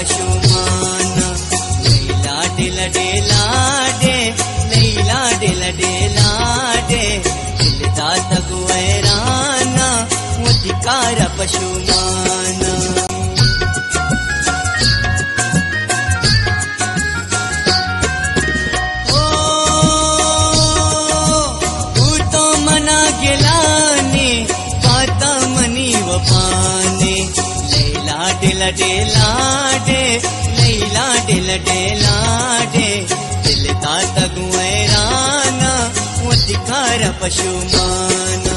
पशुमाना लैला दिल डेलाडे लैला दिल डेलाडे दिलदा तगुएराना अधिकार पशुमाना डेलाडे लैला दिल डेलाडे दिलदा तगुएराना अधिकार पशुमाना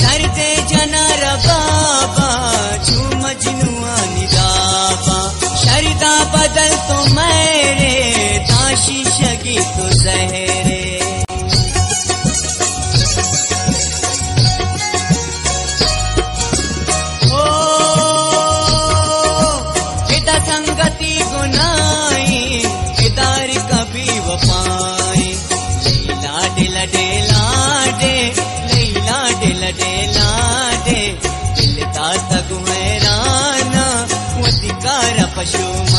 धरते जनार बाबा झूम जिनुआ निदाबा शरिदा बदल तो मेरे दाशी शगी तो जहरे संगति गुनाई इदार कभी वफाई लैला दिल डेलाडे लैला दिल डेलाडे दिलदा तगुएराना अधिकार पशुमाना